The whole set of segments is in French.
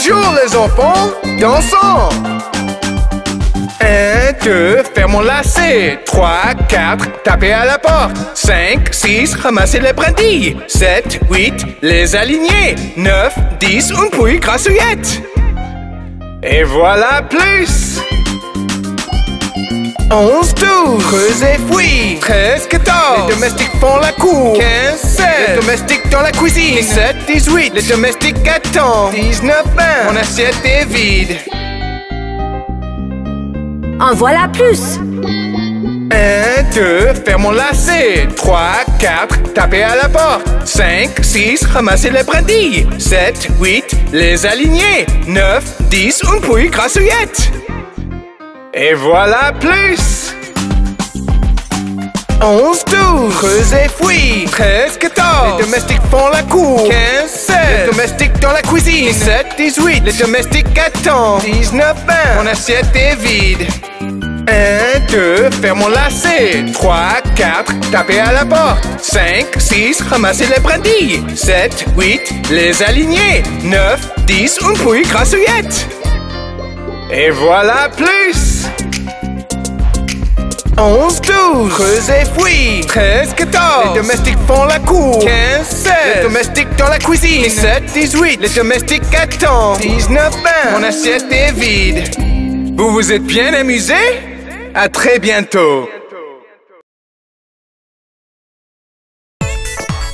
Bonjour les enfants, dansons. 1, 2, faire mon lacet. 3, 4, taper à la porte. 5, 6, ramasser les brindilles. 7, 8, les aligner. 9, 10, une pouille grassouillette. Et voilà plus. 11, 12, creuse et fouille. 13, 14, les domestiques font la cour. 15, 16, les domestiques dans la cuisine. 17, 18, les domestiques attendent. 19, 20, mon assiette est vide. En voilà plus. 1, 2, faire mon lacet. 3, 4, taper à la porte. 5, 6, ramasser les brindilles. 7, 8, les aligner. 9, 10, une pouille grassouillette. Et voilà plus. 11, 12, creuse et fouille. 13, 14, les domestiques font la cour. 15, 16, les domestiques dans la cuisine. 17, 18, les domestiques attendent. 19, 20, mon assiette est vide. 1, 2, faire mon lacet. 3, 4, taper à la porte. 5, 6, ramasser les brindilles. 7, 8, les aligner. 9, 10, une pouille grassouillette. Et voilà plus. 11, 12, creuse et fouille. 13, 14, les domestiques font la cour. 15, 16, les domestiques dans la cuisine. 17, 18, les domestiques attendent. 19, 20, mon assiette est vide. Vous vous êtes bien amusés? À très bientôt.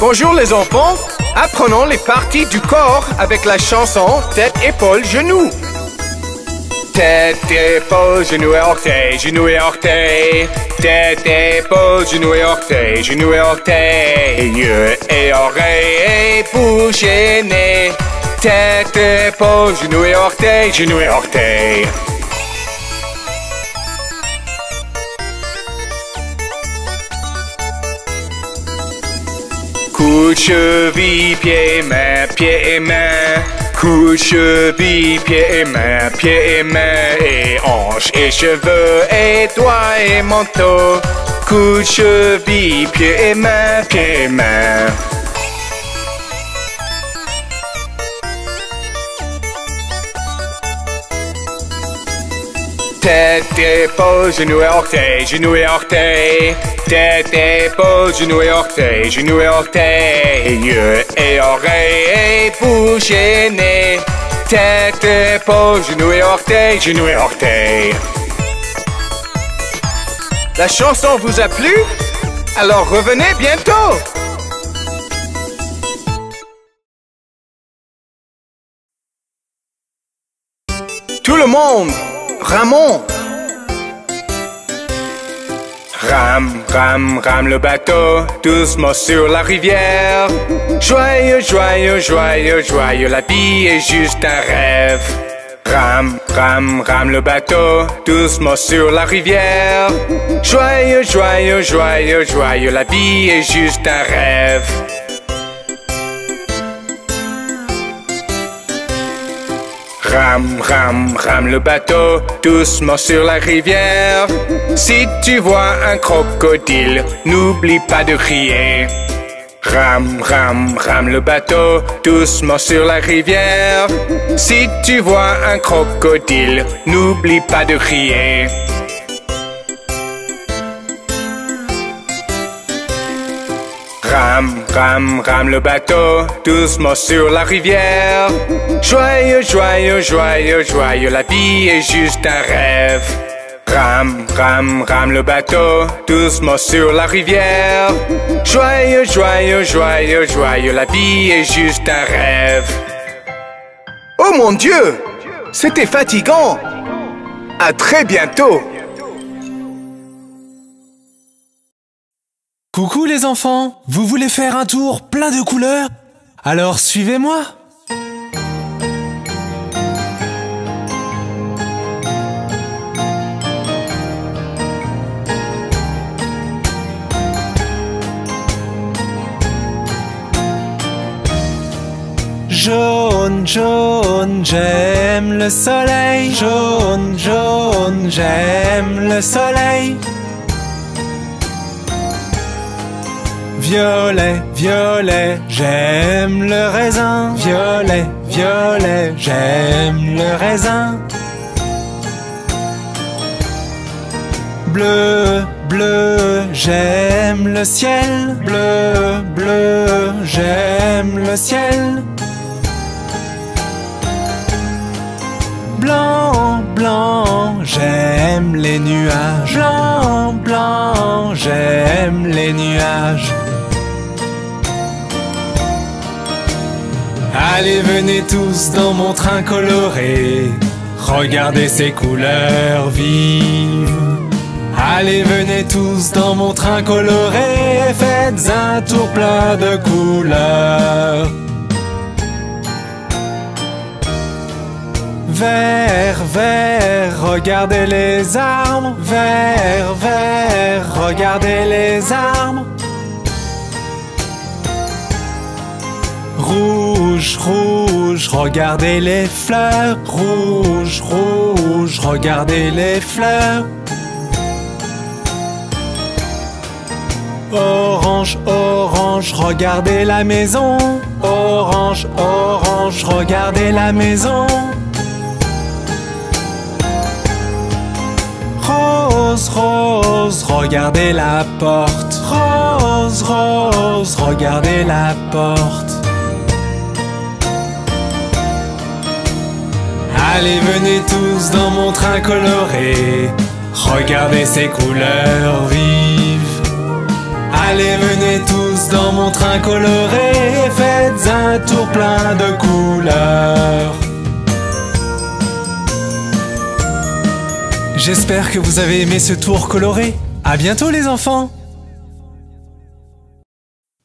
Bonjour les enfants, apprenons les parties du corps avec la chanson tête, épaules, genoux. Tête, épaules, genoux et orteils, genoux et orteils. Tête, épaules, genoux et orteils, genoux et orteils. Yeux et oreilles et bouche et nez. Tête, épaules, genoux et orteils, genoux et orteils. Cou, cheville, pieds et mains. Cou, cheville, pieds et mains. Et hanches et cheveux et doigts et manteau. Cou, cheville, pieds et mains, pieds et mains. Tête, épaules, genoux et orteils, genoux et orteils. Tête, épaules, genoux et orteils, genoux et orteils. Yeux et oreilles et bouche et nez. Tête, épaules, genoux et orteils, genoux et orteils. La chanson vous a plu? Alors revenez bientôt! Tout le monde! Ramon. Rame, rame, rame le bateau, doucement sur la rivière. Joyeux, joyeux, joyeux, joyeux, la vie est juste un rêve. Rame, rame, rame le bateau, doucement sur la rivière. Joyeux, joyeux, joyeux, joyeux, la vie est juste un rêve. Rame, rame, rame le bateau, doucement sur la rivière. Si tu vois un crocodile, n'oublie pas de crier. Rame, rame, rame le bateau, doucement sur la rivière. Si tu vois un crocodile, n'oublie pas de crier. Rame, rame, rame le bateau, doucement sur la rivière. Joyeux, joyeux, joyeux, joyeux, la vie est juste un rêve. Rame, rame, rame le bateau, doucement sur la rivière. Joyeux, joyeux, joyeux, joyeux, la vie est juste un rêve. Oh mon Dieu! C'était fatigant! À très bientôt! Coucou les enfants, vous voulez faire un tour plein de couleurs? Alors suivez-moi! Jaune, jaune, j'aime le soleil. Jaune, jaune, j'aime le soleil. Violet, violet, j'aime le raisin. Violet, violet. violet, j'aime le raisin. Bleu, bleu, j'aime le ciel. Bleu, bleu, j'aime le ciel. Blanc, blanc, j'aime les nuages. Blanc, blanc, j'aime les nuages. Allez, venez tous dans mon train coloré, regardez ces couleurs vives. Allez, venez tous dans mon train coloré, faites un tour plein de couleurs. Vert, vert, regardez les arbres. Vert, vert, regardez les arbres. Rouge, rouge, regardez les fleurs. Rouge, rouge, regardez les fleurs. Orange, orange, regardez la maison. Orange, orange, regardez la maison. Rose, rose, regardez la porte. Rose, rose, regardez la porte. Allez, venez tous dans mon train coloré, regardez ces couleurs vives. Allez, venez tous dans mon train coloré, faites un tour plein de couleurs. J'espère que vous avez aimé ce tour coloré. À bientôt les enfants.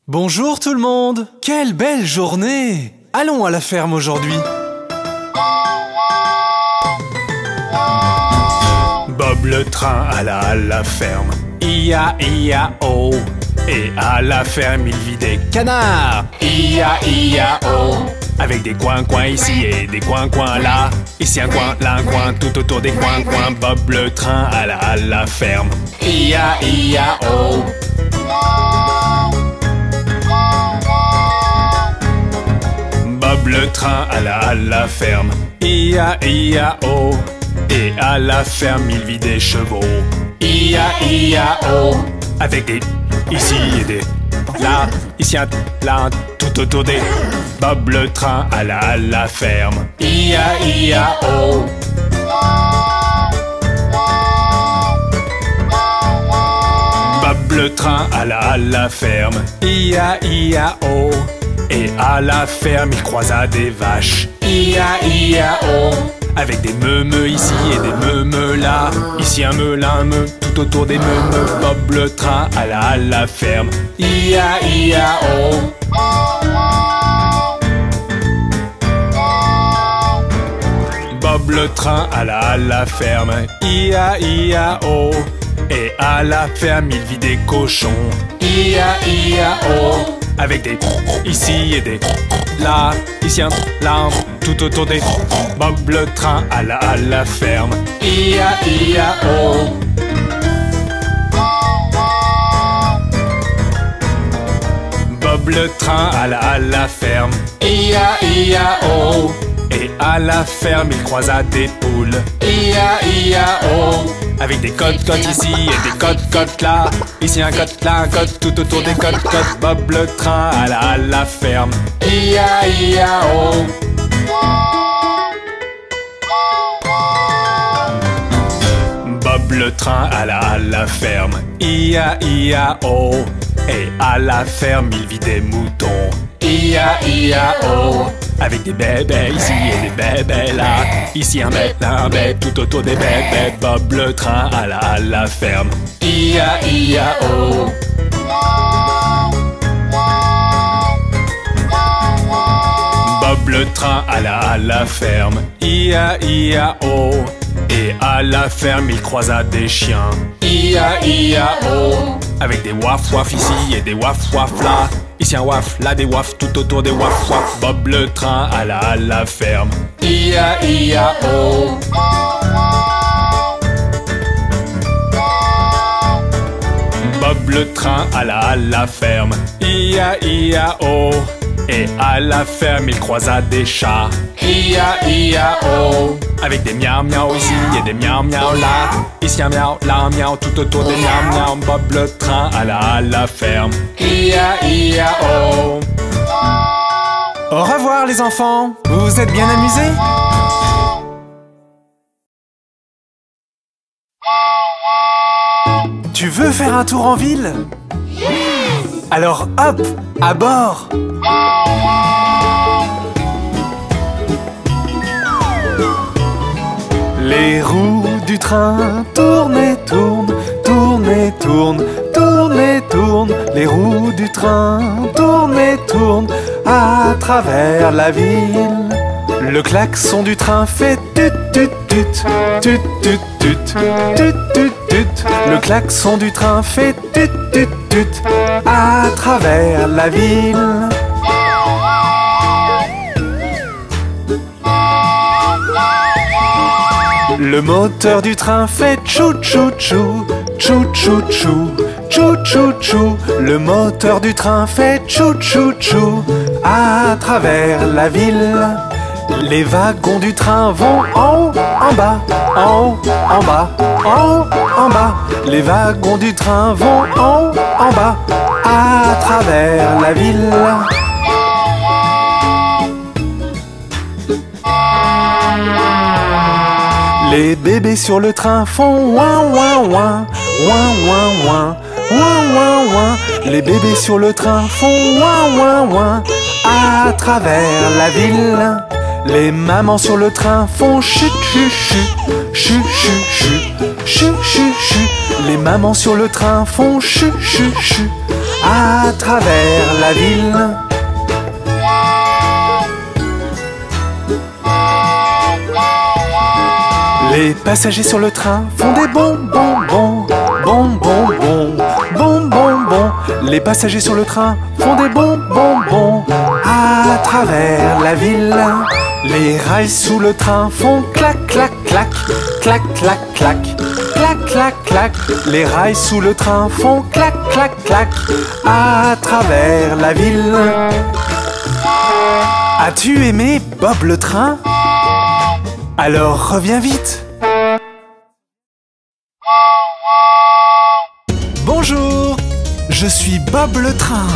Bonjour tout le monde. Quelle belle journée. Allons à la ferme aujourd'hui. Bob le train alla à la ferme. I-A-I-A-O. Et à la ferme il vit des canards. I-A-I-A-O. Avec des coins-coins ici et des coins-coins là. Ici un coin, là un coin, tout autour des coins-coins. Bob le train alla à la ferme. I-A-I-A-O. Bob le train alla à la ferme. I-A-I-A-O. Et à la ferme il vit des chevaux. I-A-I-A-O. Avec des ici et des là, ici un là, tout autour des. Bob le train alla à la ferme. I-A-I-A-O. Bob le train alla à la ferme. I-A-I-A-O. Et à la ferme il croisa des vaches. I-A-I-A-O. Avec des meumeux ici et des meumeux là. Ici un meu, là un meu, tout autour des meumeux. Bob le train alla à la ferme. I-A-I-A-O. Bob le train alla à la ferme. I-A-I-A-O. Et à la ferme il vit des cochons. I-A-I-A-O. Avec des ici et des là, ici un là, tout autour des. Bob le train alla à la ferme. I-A-I-A-O. Bob le train alla à la ferme. I-A-I-A-O. Et à la ferme il croisa des poules. I-A-I-A-O. Avec des côtes-côtes ici et des côtes-côtes là. Ici un côte, là un côte, tout autour des côtes-côtes. Bob le train alla à la ferme. I-A-I-A-O. Bob le train alla à la ferme. I-A-I-A-O. Et à la ferme il vit des moutons. I-A-I-A-O. Avec des bébés ici et des bébés là. Ici un bête, là un bête, tout autour des bébés. Bob le train alla à la ferme. I-A-I-A-O. Bob le train alla à la ferme. I-A-I-A-O. Et à la ferme il croisa des chiens. I-A-I-A-O. Avec des waf-waf ici et des waf-waf là. Ici un waf, là des waf, tout autour des waf-waf. Bob le train alla à la ferme. I-A-I-A-O. Bob le train alla à la ferme. I-A-I-A-O. Et à la ferme, il croisa des chats. I-A-I-A-O. Avec des miaou miaou ici et des miaou miaou là. Ici un miaou, là un miaou, tout autour des miaou miaou. Bob le train alla à la ferme. I-A-I-A-O. Au revoir les enfants, vous vous êtes bien amusés? Tu veux faire un tour en ville? Alors hop, à bord! Les roues du train tournent et tournent, tournent et tournent, tournent et tournent. Les roues du train tournent et tournent à travers la ville. Le klaxon du train fait tut tut tut, tut tut tut, tut tut tut. Le klaxon du train fait tut tut tut à travers la ville. Le moteur du train fait tchou tchou tchou, tchou tchou tchou, tchou tchou tchou. Le moteur du train fait tchou tchou tchou à travers la ville. Les wagons du train vont en haut, en bas, en haut, en bas, en haut, en bas. Les wagons du train vont en haut, en bas, à travers la ville. Les bébés sur le train font ouin ouin ouin, ouin ouin ouin, ouin ouin ouin. Les bébés sur le train font ouin ouin ouin à travers la ville. Les mamans sur le train font chut chut chut, chut chut chut, chut chut chut. Les mamans sur le train font chut chut chut à travers la ville. Les passagers sur le train font des bonbons, bons, bonbons, bons, bonbons, bons. Les passagers sur le train font des bonbons, bons à travers la ville. Les rails sous le train font clac, clac, clac, clac, clac, clac, clac, clac, clac. Les rails sous le train font clac, clac, clac à travers la ville. As-tu aimé Bob le train? Alors reviens vite. Bonjour, je suis Bob le train.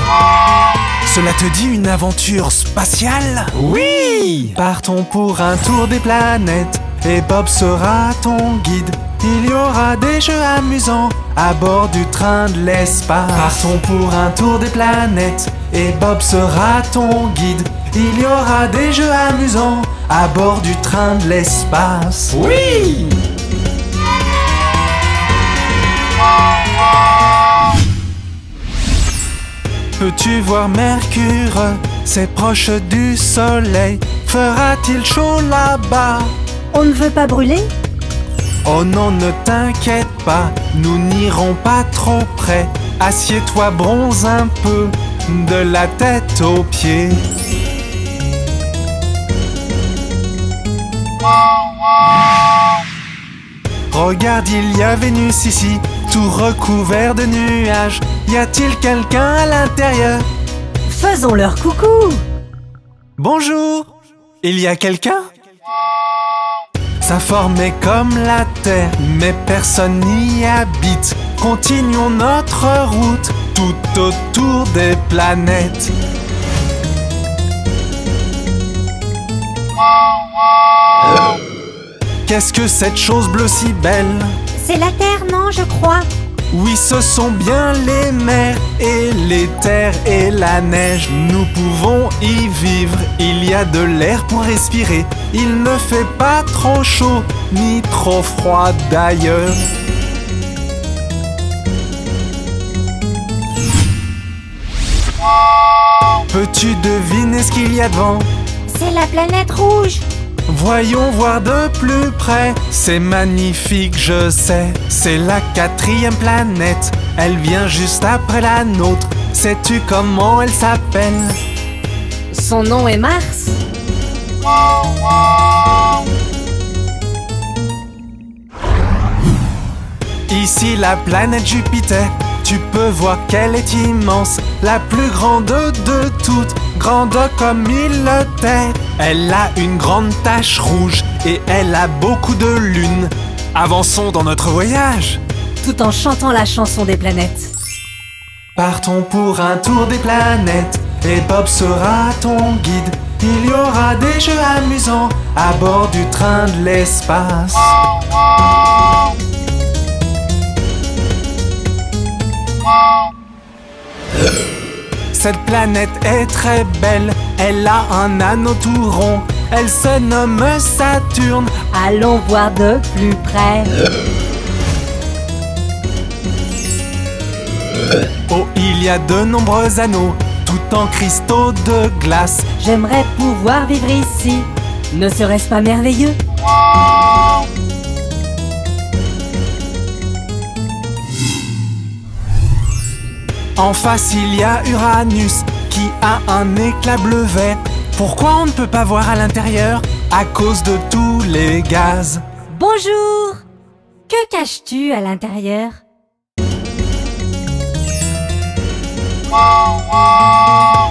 Cela te dit une aventure spatiale? Oui! Partons pour un tour des planètes et Bob sera ton guide. Il y aura des jeux amusants à bord du train de l'espace. Partons pour un tour des planètes et Bob sera ton guide. Il y aura des jeux amusants à bord du train de l'espace. Oui! Peux-tu voir Mercure? C'est proche du soleil. Fera-t-il chaud là-bas? On ne veut pas brûler? Oh non, ne t'inquiète pas, nous n'irons pas trop près. Assieds-toi, bronze un peu, de la tête aux pieds. Regarde, il y a Vénus ici, tout recouvert de nuages. Y a-t-il quelqu'un à l'intérieur? Faisons leur coucou! Bonjour! Il y a quelqu'un? Sa forme est comme la Terre, mais personne n'y habite. Continuons notre route tout autour des planètes. Qu'est-ce que cette chose bleue si belle? C'est la Terre, non, je crois. Oui, ce sont bien les mers et les terres et la neige. Nous pouvons y vivre, il y a de l'air pour respirer. Il ne fait pas trop chaud, ni trop froid d'ailleurs. Peux-tu deviner ce qu'il y a devant? C'est la planète rouge. Voyons voir de plus près, c'est magnifique, je sais. C'est la 4e planète, elle vient juste après la nôtre. Sais-tu comment elle s'appelle? Son nom est Mars. Ici la planète Jupiter. Tu peux voir qu'elle est immense, la plus grande de toutes, grande comme 1000 têtes. Elle a une grande tache rouge et elle a beaucoup de lunes. Avançons dans notre voyage, tout en chantant la chanson des planètes. Partons pour un tour des planètes et Bob sera ton guide. Il y aura des jeux amusants à bord du train de l'espace. Cette planète est très belle, elle a un anneau tout rond. Elle se nomme Saturne. Allons voir de plus près. Oh, il y a de nombreux anneaux, tout en cristaux de glace. J'aimerais pouvoir vivre ici. Ne serait-ce pas merveilleux? En face, il y a Uranus, qui a un éclat bleu-vert. Pourquoi on ne peut pas voir à l'intérieur? À cause de tous les gaz. Bonjour! Que caches-tu à l'intérieur?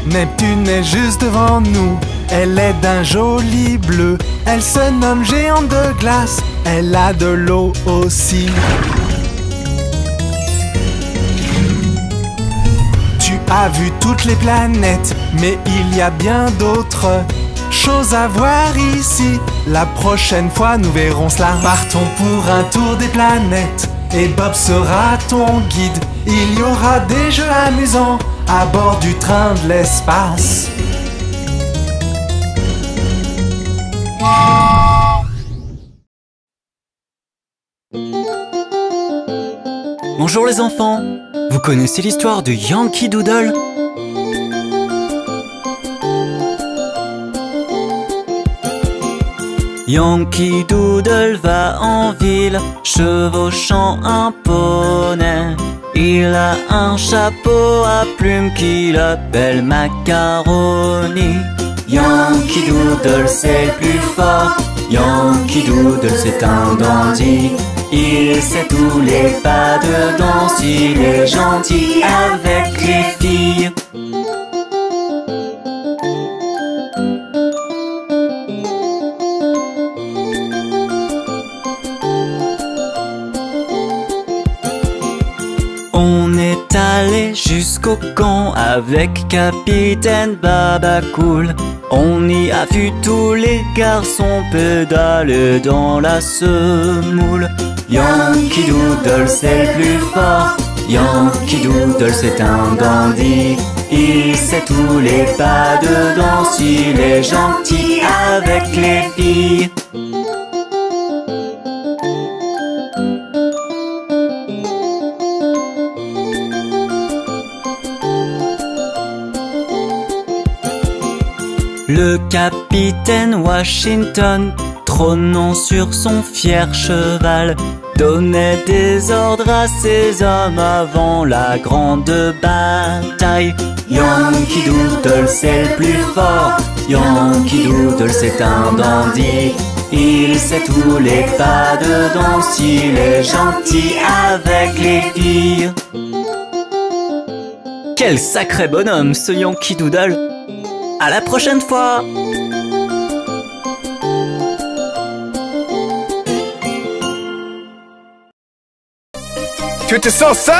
Neptune est juste devant nous. Elle est d'un joli bleu. Elle se nomme géante de glace. Elle a de l'eau aussi. Tu as vu toutes les planètes, mais il y a bien d'autres choses à voir ici. La prochaine fois, nous verrons cela. Partons pour un tour des planètes et Bob sera ton guide. Il y aura des jeux amusants à bord du train de l'espace. Bonjour les enfants, vous connaissez l'histoire de Yankee Doodle? Yankee Doodle va en ville, chevauchant un poney. Il a un chapeau à plumes qu'il appelle Macaroni. Yankee Doodle c'est le plus fort, Yankee Doodle c'est un dandy. Il sait tous les pas de danse, il est gentil avec les filles. On est allé jusqu'au camp avec Capitaine Babacool. On y a vu tous les garçons pédaler dans la semoule. Yankee Doodle c'est le plus fort, Yankee Doodle c'est un dandy. Il sait tous les pas de danse, il est gentil avec les filles. Le capitaine Washington, trônant sur son fier cheval, donnait des ordres à ses hommes avant la grande bataille. Yankee Doodle c'est le plus fort, Yankee Doodle c'est un dandy. Il sait tous les pas de danse, il est gentil avec les filles. Quel sacré bonhomme ce Yankee Doodle! À la prochaine fois! Tu te sens seul?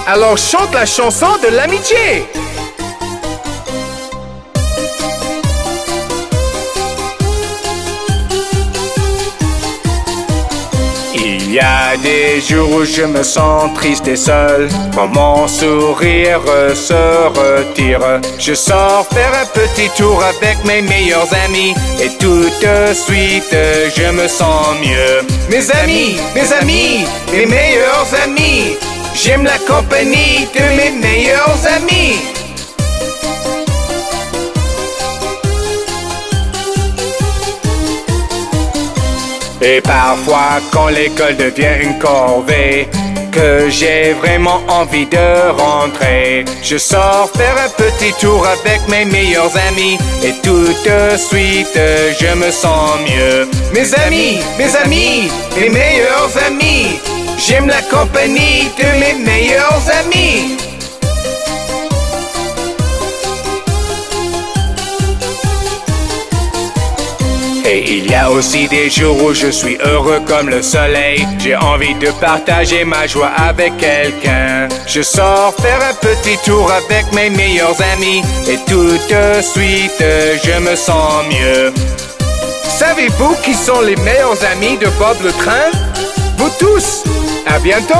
Alors chante la chanson de l'amitié! Il y a des jours où je me sens triste et seul, quand mon sourire se retire. Je sors faire un petit tour avec mes meilleurs amis, et tout de suite je me sens mieux. Mes amis, mes meilleurs amis, j'aime la compagnie de mes meilleurs amis. Et parfois quand l'école devient une corvée, que j'ai vraiment envie de rentrer, je sors faire un petit tour avec mes meilleurs amis, et tout de suite je me sens mieux. Mes amis, mes meilleurs amis, J'aime la compagnie de mes meilleurs amis. Et il y a aussi des jours où je suis heureux comme le soleil. J'ai envie de partager ma joie avec quelqu'un. Je sors faire un petit tour avec mes meilleurs amis. Et tout de suite, je me sens mieux. Savez-vous qui sont les meilleurs amis de Bob le Train? Vous tous! À bientôt!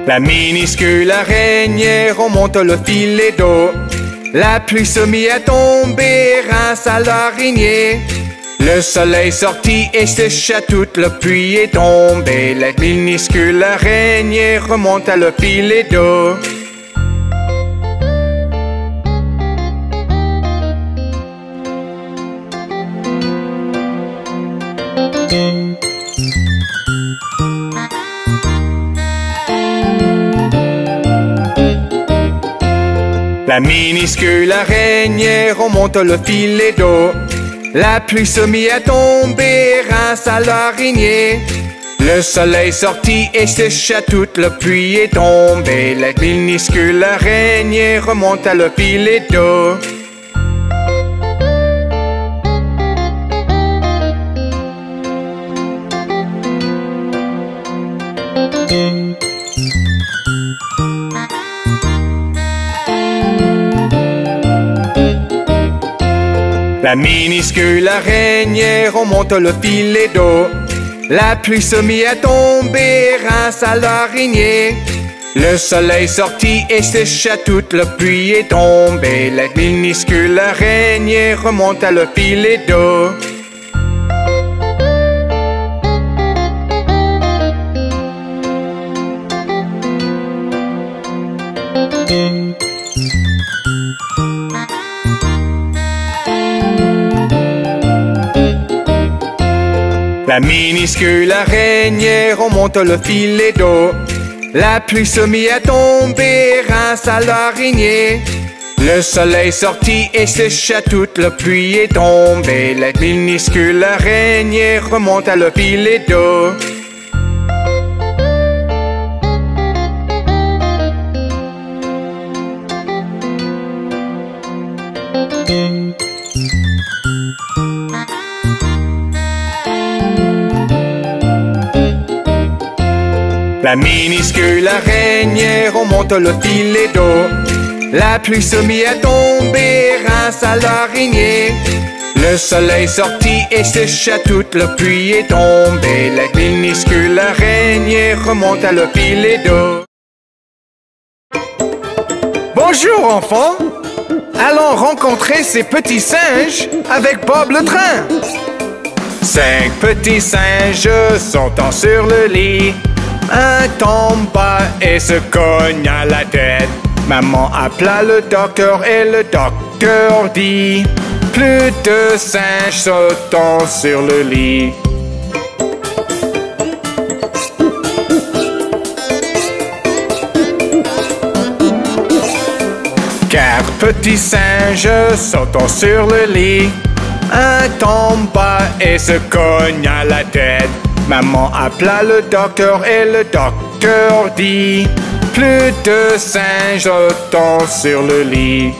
La minuscule araignée remonte le filet d'eau. La pluie se mit à tomber grâce à l'araignée. Le soleil sortit et sécha toute la pluie est tombée. La minuscule araignée remonte à le filet d'eau. La minuscule araignée remonte le filet d'eau. La pluie se mit à tomber grâce à l'araignée. Le soleil sortit et sécha toute la pluie est tombée. La minuscule araignée remonte à le filet d'eau. La minuscule araignée remonte le filet d'eau. La pluie se mit à tomber grâce à l'araignée. Le soleil sortit et sécha toute la pluie est tombée. La minuscule araignée remonte à le filet d'eau. La minuscule araignée remonte le filet d'eau. La pluie se mit à tomber grâce à l'araignée. Le soleil sortit et sécha toute la pluie est tombée. La minuscule araignée remonte à le filet d'eau. La minuscule araignée remonte le filet d'eau. La pluie se mit à tomber grâce à l'araignée. Le soleil sortit et sécha toute la pluie est tombée. La minuscule araignée remonte à le filet d'eau. Bonjour enfants! Allons rencontrer ces petits singes avec Bob le Train. 5 petits singes sautant sur le lit. Un tomba et se cogne à la tête. Maman appela le docteur et le docteur dit: plus de singes sautant sur le lit. Quatre petits singes sautant sur le lit. Un tomba et se cogne à la tête. Maman appela le docteur et le docteur dit: plus de singes sautant sur le lit.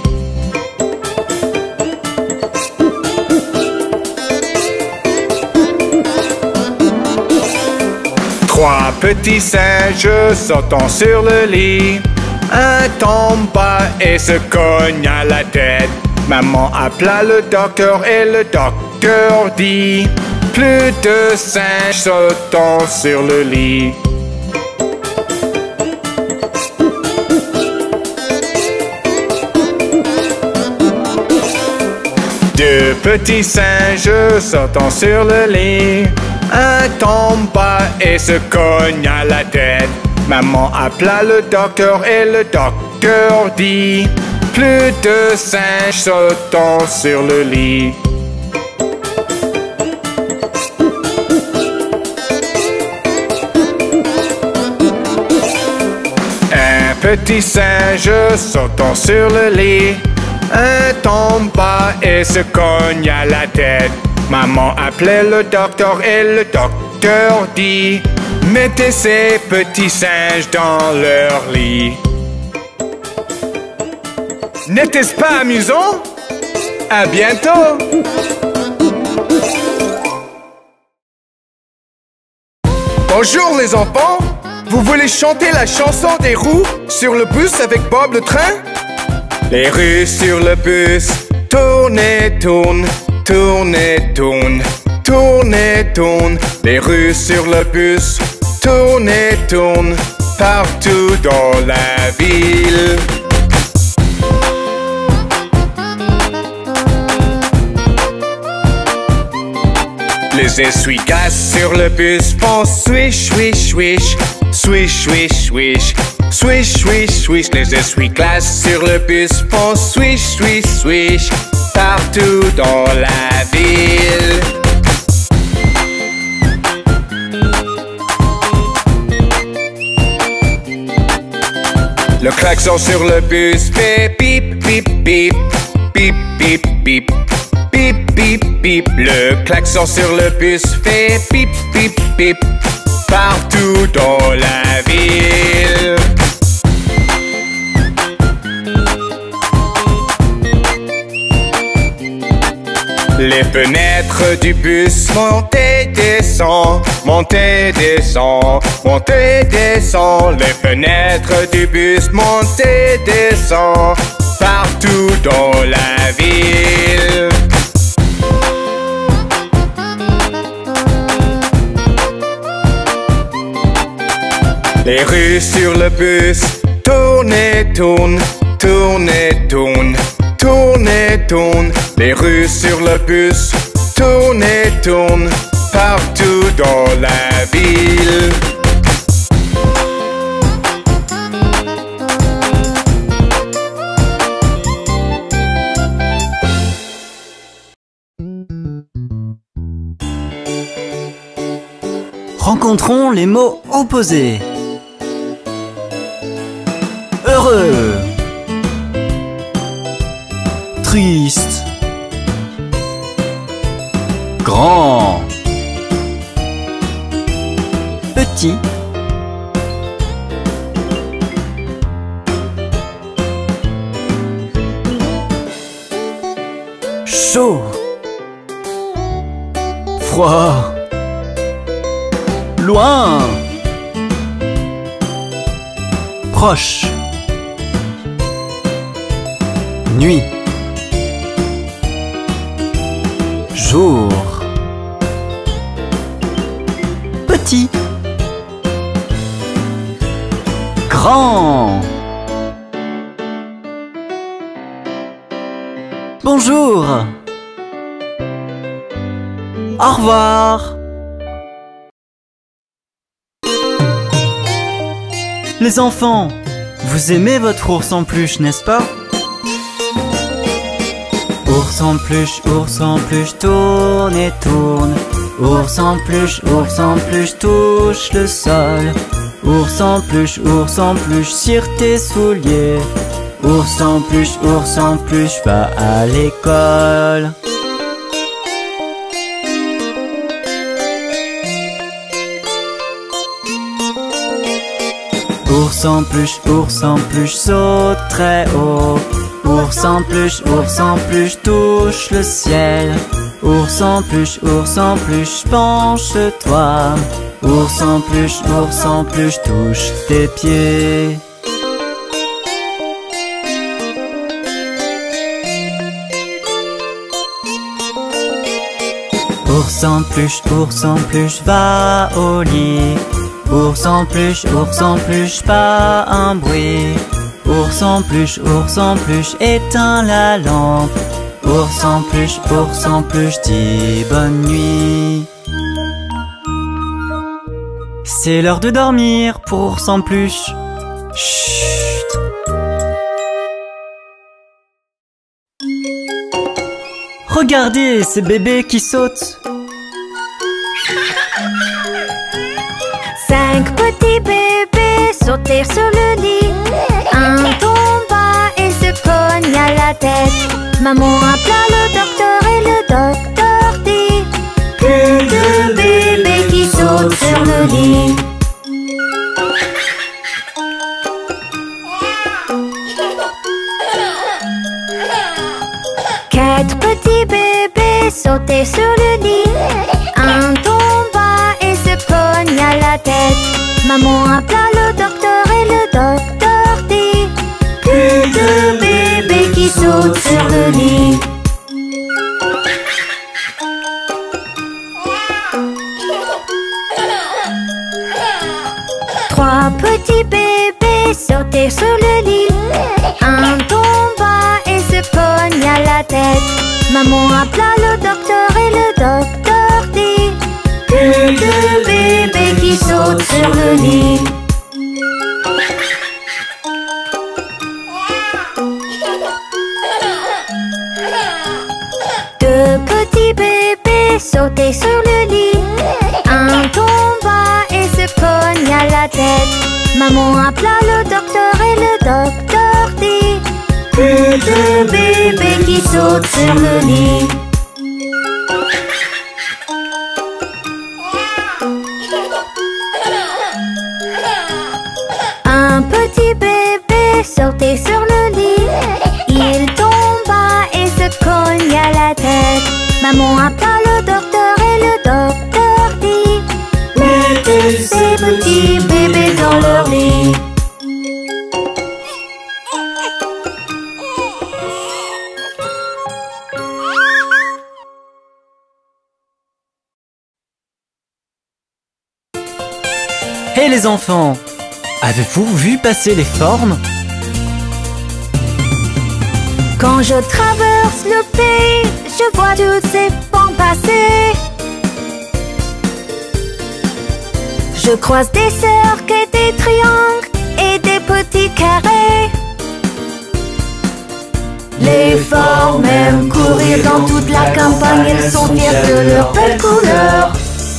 Trois petits singes sautant sur le lit. Un tomba et se cogne à la tête. Maman appela le docteur et le docteur dit: plus de singes sautant sur le lit. Deux petits singes sautant sur le lit. Un tomba et se cogne à la tête. Maman appela le docteur et le docteur dit: plus de singes sautant sur le lit. Un petits singes sautant sur le lit. Un tombe bas et se cogne à la tête. Maman appelait le docteur et le docteur dit: mettez ces petits singes dans leur lit. N'était-ce pas amusant? À bientôt! Bonjour les enfants! Vous voulez chanter la chanson des roues sur le bus avec Bob le train? Les roues sur le bus tournent et tournent, tournent et tournent, tournent et tournent. Les roues sur le bus tournent et tournent partout dans la ville. Les essuie-glaces sur le bus font swish, swish, swish, swish, swish, swish, swish, swish, swish. Les essuie-glaces sur le bus font swish, swish, swish, partout dans la ville. Le klaxon sur le bus fait bip, bip, bip, bip, bip, bip. Bip, bip, bip. Le klaxon sur le bus fait bip, bip, bip partout dans la ville. Les fenêtres du bus montent et descendent, montent et descendent, montent et descendent. Les fenêtres du bus montent et descendent partout dans la ville. Les roues sur le bus tournent et tournent, tournent et tournent, tournent et tournent. Les roues sur le bus tournent et tournent partout dans la ville. Rencontrons les mots opposés. Heureux, triste, grand, petit, chaud, froid, loin, proche, nuit, jour, petit, grand. Bonjour. Au revoir. Les enfants, vous aimez votre ours en peluche, n'est-ce pas? Ours en peluche, tourne et tourne. Ours en peluche, touche le sol. Ours en peluche, cire tes souliers. Ours en peluche, va à l'école. Ours en peluche, saute très haut. Ours en peluche, touche le ciel. Ours en peluche, penche-toi. Ours en peluche, touche tes pieds. Ours en peluche, va au lit. Ours en peluche, pas un bruit. Ours en peluche, éteins la lampe. Ours en peluche, dis bonne nuit. C'est l'heure de dormir pour ours en peluche. Chut. Regardez ces bébés qui sautent. 5 petits bébés sautèrent sur le lit. Maman appela le docteur et le docteur dit: plus de bébés qui sautent sur le lit. Quatre petits bébés sautaient sur le lit. Un tomba et se cogna la tête. Maman appela le docteur et le docteur dit: plus de bébés qui sautent sur le lit. Trois petits bébés sautaient sur le lit. Un tomba et se cogna la tête. Maman appela le docteur et le docteur dit: plus de bébés qui sautent sur le lit. Deux petits bébés sautaient sur le lit. Un tomba et se cogna la tête. Maman appela le docteur et le docteur dit: plus de bébés qui sautent sur le lit. Un petit bébé sautait sur le lit. Il tomba et se cogna la tête. Maman appela le docteur et le docteur dit: mettez ces petits bébés dans leur lit. Hé les enfants, avez-vous vu passer les formes? Quand je traverse le pays, je vois toutes ces formes passer. Je croise des cercles et des triangles et des petits carrés. Les formes aiment courir dans toute la campagne. Elles sont fières de leurs belles couleurs.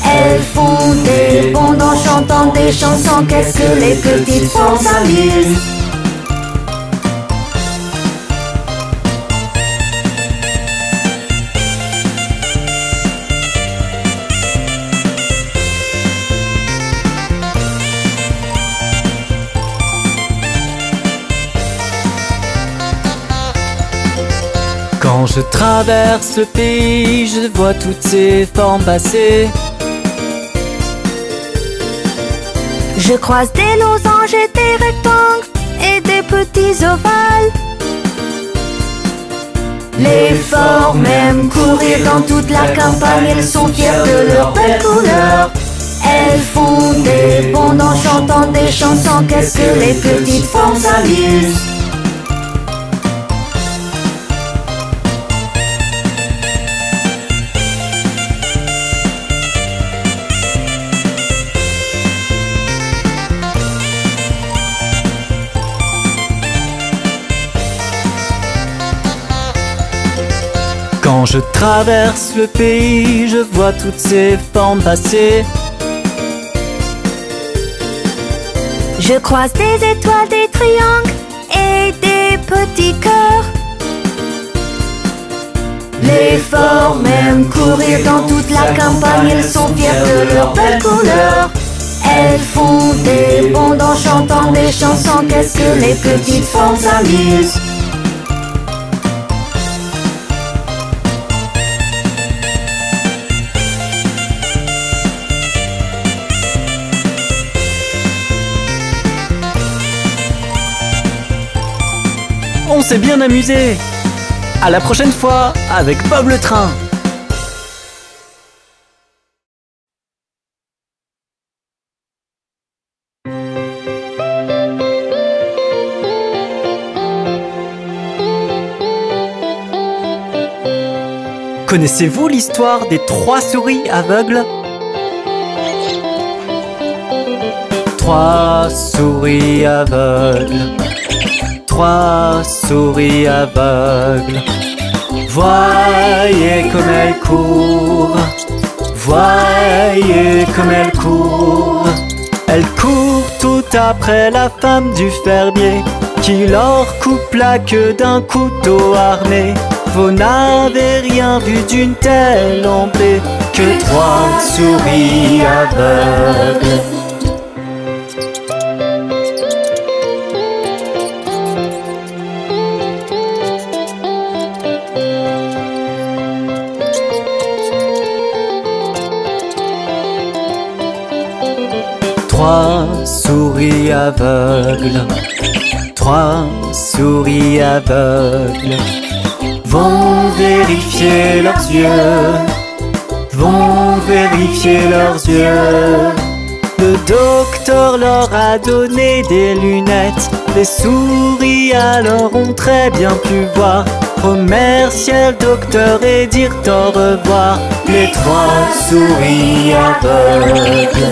Elles font des bonds en chantant des chansons. Qu'est-ce que les petites formes s'amusent! Quand je traverse le pays, je vois toutes ces formes passer. Je croise des losanges et des rectangles et des petits ovales. Les formes aiment courir dans toute la campagne. Elles sont fières de leurs belles couleurs. Elles font des bonds en chantant des chansons. Qu'est-ce que les petites formes s'amusent! Quand je traverse le pays, je vois toutes ces formes passer. Je croise des étoiles, des triangles et des petits cœurs. Les formes aiment courir dans toute la campagne. Elles sont fières de leurs belles couleurs. Elles font des bonds en chantant des chansons. Qu'est-ce que les petites formes s'amusent! On s'est bien amusé. À la prochaine fois avec Bob le train. Connaissez-vous l'histoire des 3 souris aveugles? 3 souris aveugles. 3 souris aveugles. Voyez comme elles courent. Voyez comme elles courent. Elles courent tout après la femme du fermier qui leur coupe la queue d'un couteau armé. chevaux n'avaient rien vu d'une telle embée que 3 souris aveugles. Trois souris aveugles, 3 souris aveugles vont vérifier leurs yeux, vont vérifier leurs yeux. Le docteur leur a donné des lunettes, les souris alors ont très bien pu voir. Remercier le docteur et dire au revoir, les 3 souris aveugles.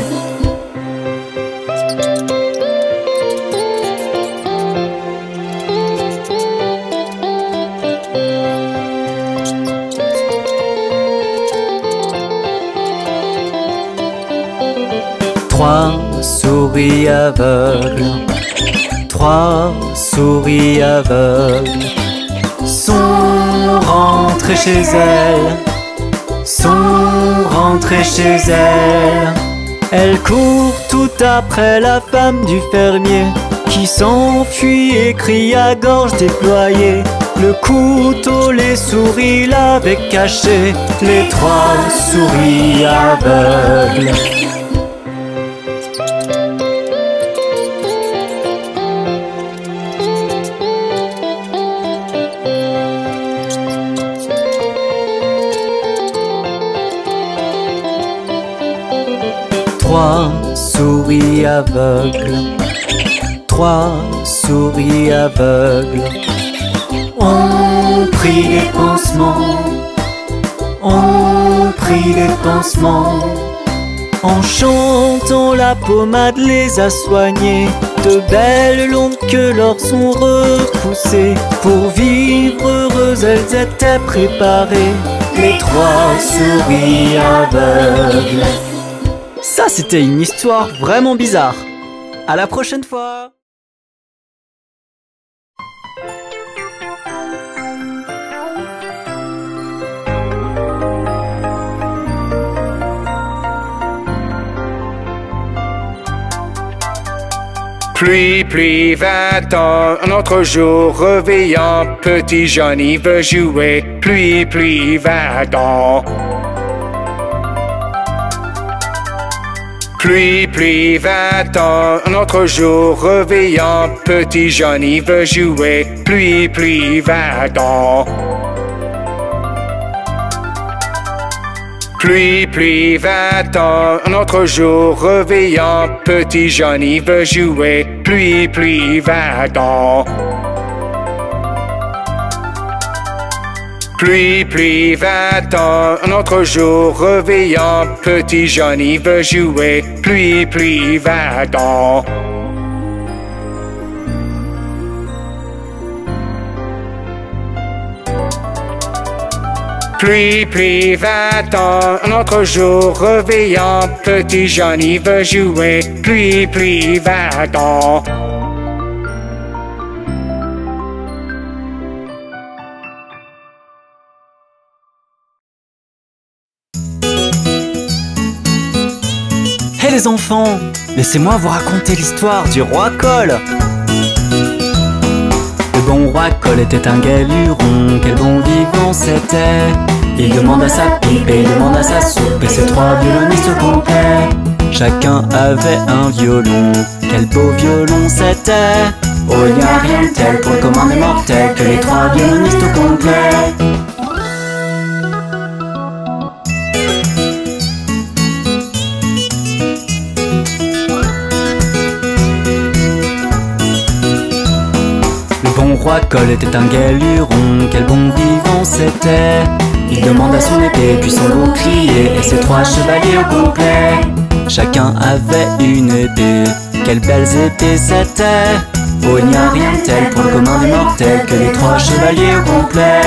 Trois souris aveugles, 3 souris aveugles sont rentrées chez elles, sont rentrées chez elles. Elles courent tout après la femme du fermier qui s'enfuit et crie à gorge déployée. Le couteau, les souris l'avaient caché, les 3 souris aveugles. Trois souris aveugles, 3 souris aveugles ont pris des pansements, ont pris des pansements. En chantant, la pommade les a soignées. De belles longues queues leur sont repoussées. Pour vivre heureuses, elles étaient préparées, les 3 souris aveugles. Ça, c'était une histoire vraiment bizarre. À la prochaine fois. Pluie, pluie, va-t'en, un autre jour réveillant, petit Johnny veut jouer. Pluie, pluie, va-t'en. Pluie, pluie, va-t'en, un autre jour réveillant, petit Johnny veut jouer. Pluie, pluie, va-t'en. Pluie, pluie, va-t'en, un autre jour réveillant, petit Johnny veut jouer. Pluie, pluie, va-t'en. Pluie, pluie, va-t'en, un autre jour réveillant, petit Johnny veut jouer. Pluie, pluie, va-t'en. Pluie, pluie, va-t'en, un autre jour réveillant, petit Johnny veut jouer. Pluie, pluie, va-t'en. Hé les enfants, laissez-moi vous raconter l'histoire du roi Cole. Le bon roi Cole était un galuron, quel bon vivant c'était. Il demande à sa pipe et il demande à sa soupe, et ses 3 violonistes complets. Chacun avait un violon, quel beau violon c'était. Oh, il n'y a rien de tel pour le commun des mortels que les 3 violonistes complets. Le roi Cole était un galuron, quel bon vivant c'était. Il demande à son épée, puis son bouclier, et ses 3 chevaliers au complet. Chacun avait une épée, quelles belles épées c'était. Oh, il n'y a rien de tel pour le commun des mortels que les 3 chevaliers au complet.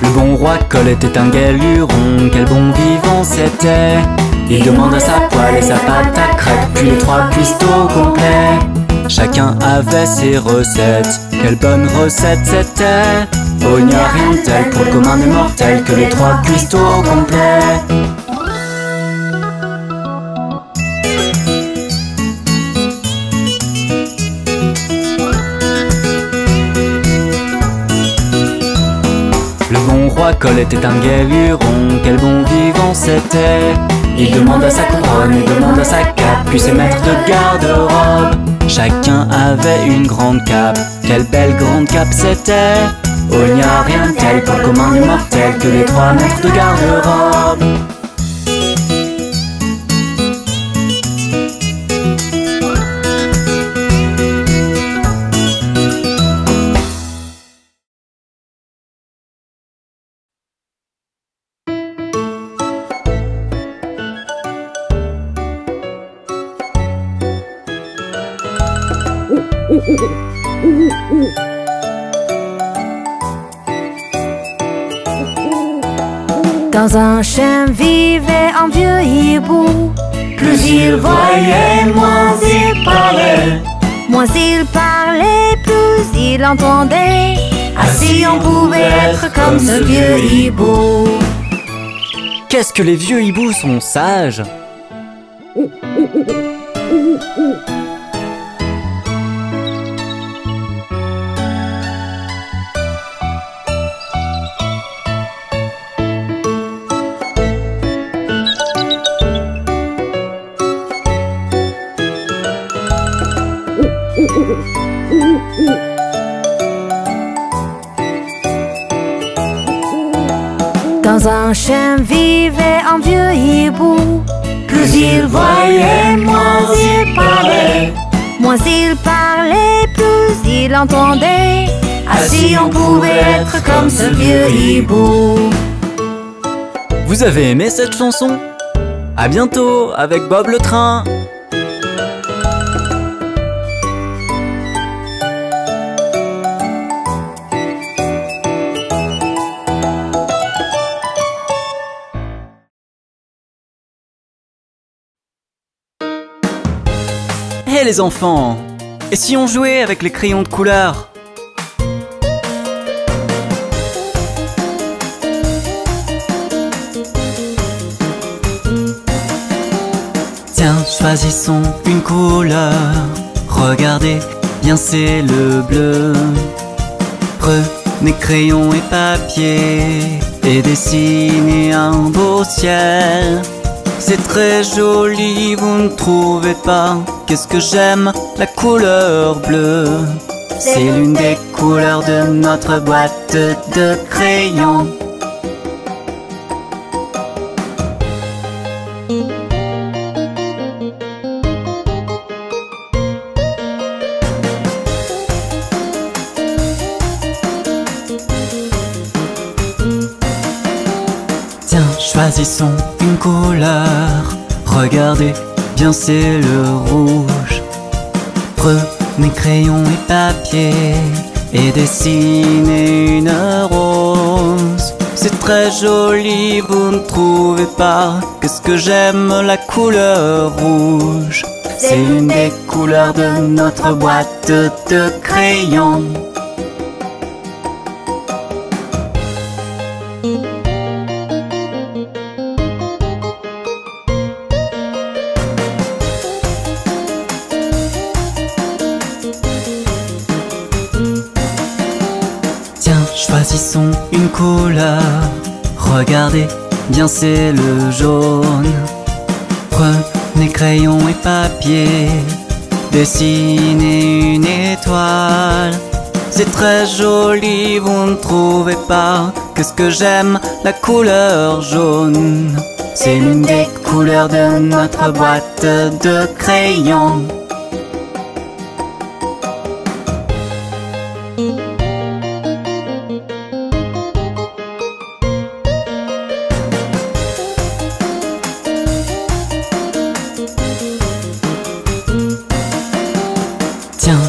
Le bon roi Cole Cole était un galuron, quel bon vivant c'était. Il demande à sa poêle et sa pâte à crêpes, puis les 3 cuistots complets. Chacun avait ses recettes, quelle bonne recette c'était. Oh, il n'y a rien de tel pour le commun des mortels que les 3 cuistots complets. Le bon roi Cole était un galuron, quel bon vivant c'était. Il demande à sa couronne et demande à sa cape, puis ses maîtres de garde-robe. Chacun avait une grande cape, quelle belle grande cape c'était. Oh, il n'y a rien de tel pour le commun des mortels que les 3 maîtres de garde-robe. Dans un chêne vivait un vieux hibou. Plus il voyait, moins il parlait. Moins il parlait, plus il entendait. Ainsi on pouvait être comme ce vieux hibou. Qu'est-ce que les vieux hiboux sont sages! Dans un chêne vivait un vieux hibou. Plus il voyait, moins il parlait. Moins il parlait, plus il entendait. Ainsi on pouvait être comme ce vieux hibou. Vous avez aimé cette chanson? À bientôt avec Bob le train. Hé les enfants, et si on jouait avec les crayons de couleur? Tiens, choisissons une couleur. Regardez, bien c'est le bleu. Prenez crayon et papier et dessinez un beau ciel. C'est très joli, vous ne trouvez pas? Qu'est-ce que j'aime la couleur bleue. C'est l'une des couleurs de notre boîte de crayons. Tiens, choisissons une couleur. Regardez, bien c'est le rouge. Prenez crayon et papier et dessinez une rose. C'est très joli, vous ne trouvez pas? Qu'est-ce que j'aime la couleur rouge. C'est l'une des couleurs de notre boîte de crayons. Choisissons une couleur. Regardez, bien c'est le jaune. Prenez crayon et papier, dessinez une étoile. C'est très joli, vous ne trouvez pas? Qu'est-ce que j'aime la couleur jaune. C'est l'une des couleurs de notre boîte de crayons.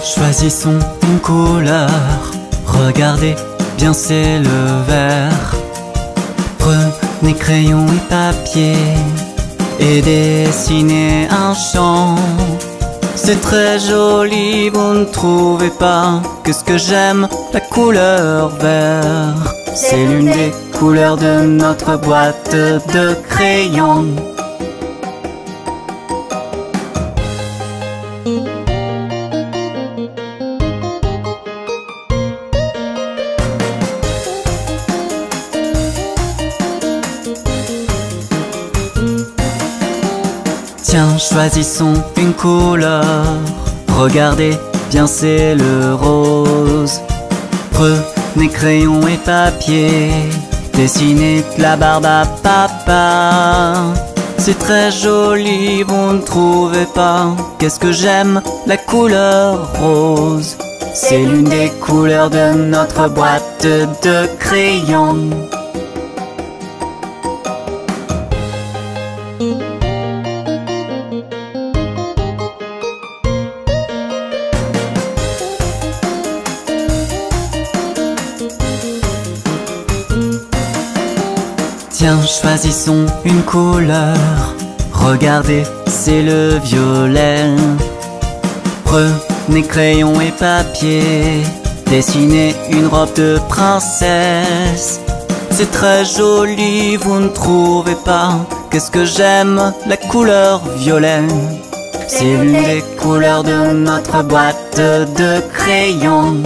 Choisissons une couleur. Regardez, bien c'est le vert. Prenez crayon et papier et dessinez un champ. C'est très joli, vous ne trouvez pas? Qu'est-ce que j'aime la couleur vert. C'est l'une des couleurs de notre boîte de crayons. Tiens, choisissons une couleur. Regardez bien, c'est le rose. Prenez crayon et papier, dessinez de la barbe à papa. C'est très joli, vous ne trouvez pas? Qu'est-ce que j'aime la couleur rose. C'est l'une des couleurs de notre boîte de crayons. Tiens, choisissons une couleur. Regardez, c'est le violet. Prenez crayon et papier, dessinez une robe de princesse. C'est très joli, vous ne trouvez pas? Qu'est-ce que j'aime la couleur violet. C'est l'une des couleurs de notre boîte de crayons.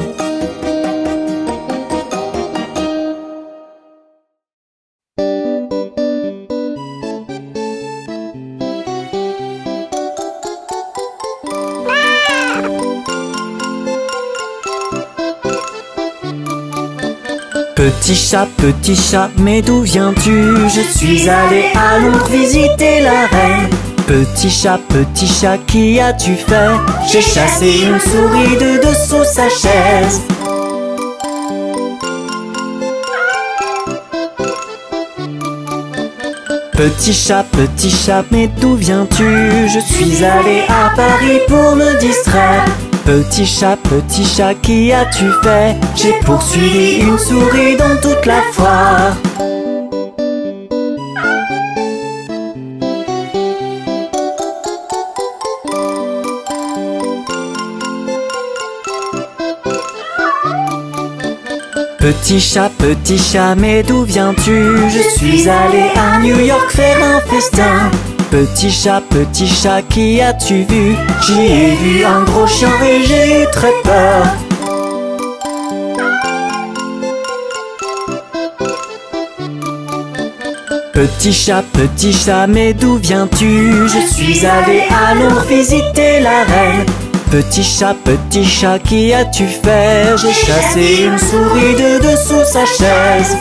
Petit chat, mais d'où viens-tu? Je suis allé à Londres visiter la reine. Petit chat, qu'y as-tu fait? J'ai chassé une souris de dessous sa chaise. Petit chat, mais d'où viens-tu? Je suis allé à Paris pour me distraire. Petit chat, qu'y as-tu fait? J'ai poursuivi une souris dans toute la foire. Petit chat, mais d'où viens-tu? Je suis allé à New York faire un festin. Petit chat, qui as-tu vu? J'y ai vu un gros chien et j'ai eu très peur. Petit chat, mais d'où viens-tu? Je suis allé à Londres visiter la reine. Petit chat, qui as-tu fait? J'ai chassé une souris de dessous sa chaise.